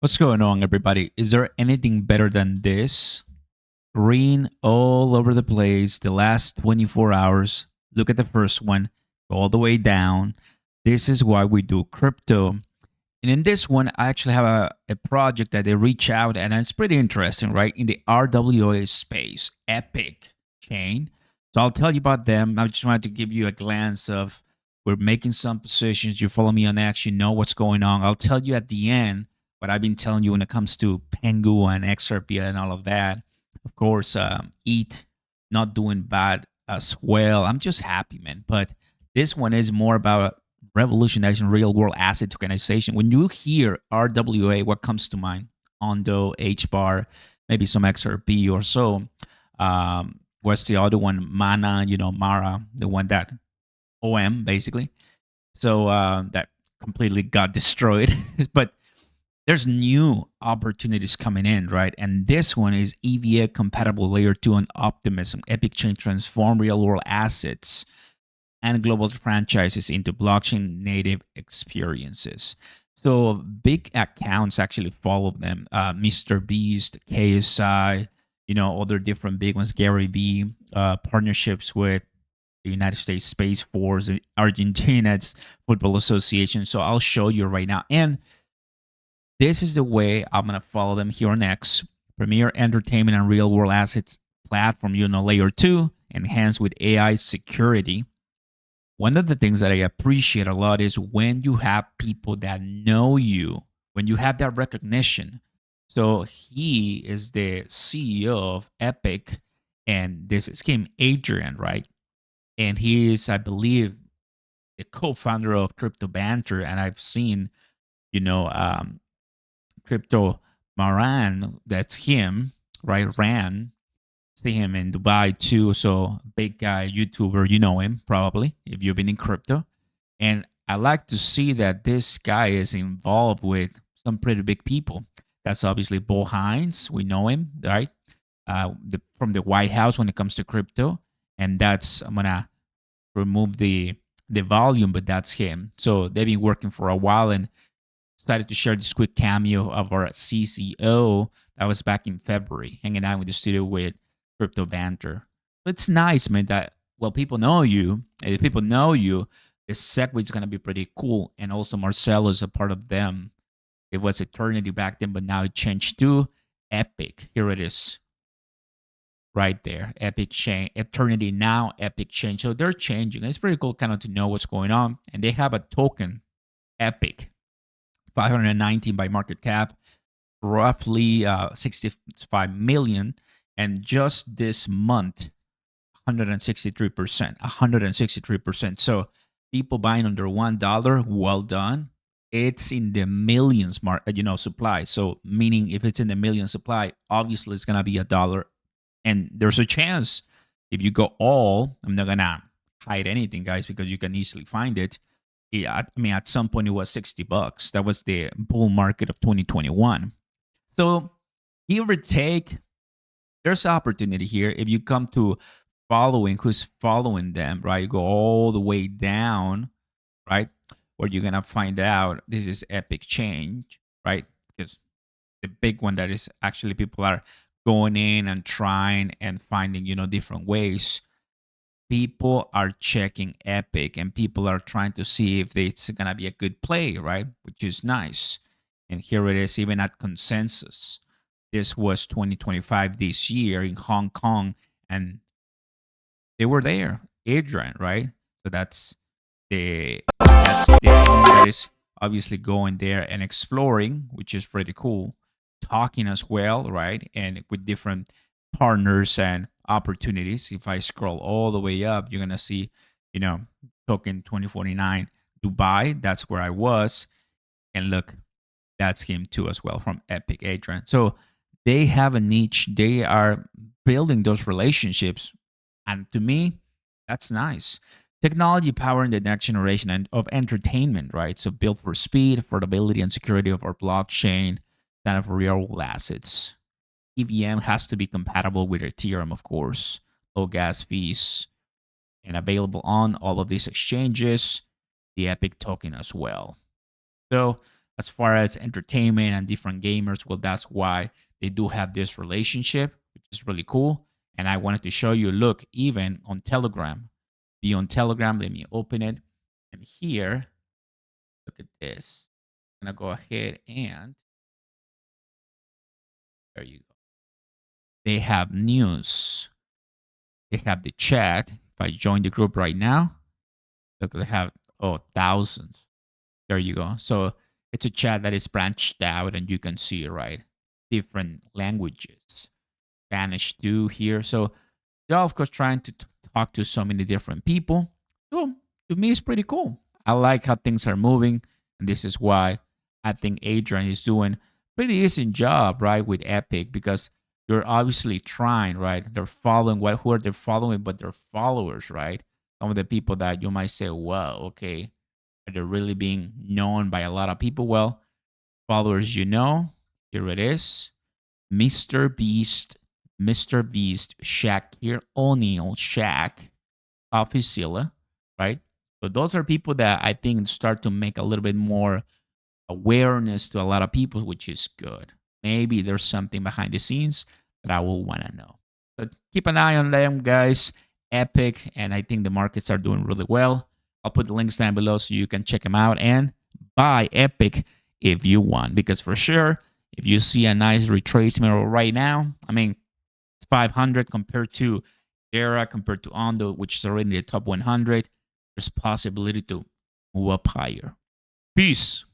What's going on, everybody? Is there anything better than this? Green all over the place the last 24 hours. Look at the first one, go all the way down. This is why we do crypto. And in this one, I actually have a project that they reach out, and it's pretty interesting, right? In the RWA space, Epic chain. So I'll tell you about them. I just wanted to give you a glance of we're making some positions. You follow me on X, you know what's going on. I'll tell you at the end what I've been telling you when it comes to Pengu and XRP and all of that. Of course, ETH not doing bad as well. I'm just happy, man. But this one is more about revolutionizing real world asset tokenization. When you hear RWA, what comes to mind? Ondo, HBAR, maybe some XRP or so. What's the other one? Mana, Mara, the one that OM basically. So that completely got destroyed. But there's new opportunities coming in, right? And this one is EVA compatible layer 2 and optimism. Epic Chain transform real world assets and global franchises into blockchain native experiences. So big accounts actually follow them. Mr. Beast, KSI, other different big ones, Gary V, partnerships with the United States Space Force, Argentina's Football Association. So I'll show you right now. And this is the way I'm going to follow them here on X. Premier entertainment and real world assets platform, layer 2, enhanced with AI security. One of the things that I appreciate a lot is when you have people that know you, when you have that recognition. So he is the CEO of Epic, and this is him, Adrian, right? And he is, I believe, the co-founder of Crypto Banter, and I've seen, you know, um, Crypto Maran, that's him, right? Ran, see him in Dubai too. So big guy, YouTuber, you know him probably if you've been in crypto. And I like to see that this guy is involved with some pretty big people. That's obviously Bo Hines. We know him, right? From the White House when it comes to crypto. And that's, I'm gonna remove the volume, but that's him. So they've been working for a while and decided to share this quick cameo of our CCO that was back in February, hanging out with the studio with Crypto Banter. It's nice, man, that well, people know you, and if people know you, the segue is gonna be pretty cool. And also Marcelo is a part of them. It was Eternity back then, but now it changed to Epic. Here it is right there. Epic Chain, Eternity now, Epic Chain. So they're changing. It's pretty cool kind of to know what's going on. And they have a token, Epic, 519 by market cap, roughly 65 million. And just this month, 163%, 163%. So people buying under $1, well done. It's in the millions supply. So meaning if it's in the million supply, obviously it's gonna be $1. And there's a chance if you go all, I'm not gonna hide anything, guys, because you can easily find it. Yeah, I mean, at some point it was $60. That was the bull market of 2021. So give or take, there's opportunity here. If you come to following who's following them, right? You go all the way down, right? Where you're gonna find out this is epic change, right? Because the big one that is actually people are going in and trying and finding, different ways. People are checking Epic and people are trying to see if it's gonna be a good play, right? Which is nice. And here it is, even at consensus. This was 2025 this year in Hong Kong, and they were there. Adrian, right? So that's the that is obviously going there and exploring, which is pretty cool. Talking as well, right? And with different partners and opportunities. If I scroll all the way up, you're gonna see, you know, token 2049 Dubai. That's where I was. And look, that's him too as well from Epic Adrian. So they have a niche. They are building those relationships. And to me, that's nice. Technology powering the next generation of entertainment, right? So built for speed, affordability, and security of our blockchain, kind of real world assets. EVM has to be compatible with Ethereum, of course, low gas fees, and available on all of these exchanges, the Epic token as well. So as far as entertainment and different gamers, well, that's why they do have this relationship, which is really cool. And I wanted to show you, look, even on Telegram, be on Telegram. Let me open it. And here, look at this. I'm going to go ahead and there you go. They have news. They have the chat. If I join the group right now, look, they have, oh, thousands. There you go. So it's a chat that is branched out and you can see, right? Different languages. Spanish too here. So they're, of course, trying to talk to so many different people. So to me, it's pretty cool. I like how things are moving. And this is why I think Adrian is doing a pretty decent job, right, with Epic, because they're obviously trying, right? They're following who are they following, but they're followers, right? Some of the people that you might say, wow, okay, are they really being known by a lot of people? Well, followers, here it is. Mr. Beast, Shaquille O'Neal, Shaq, Officilla, right? So those are people that I think start to make a little bit more awareness to a lot of people, which is good. Maybe there's something behind the scenes that I will want to know. But keep an eye on them, guys. Epic, and I think the markets are doing really well. I'll put the links down below so you can check them out and buy Epic if you want. Because for sure, if you see a nice retracement right now, I mean, it's 500 compared to Era, compared to Ondo, which is already in the top 100. There's possibility to move up higher. Peace.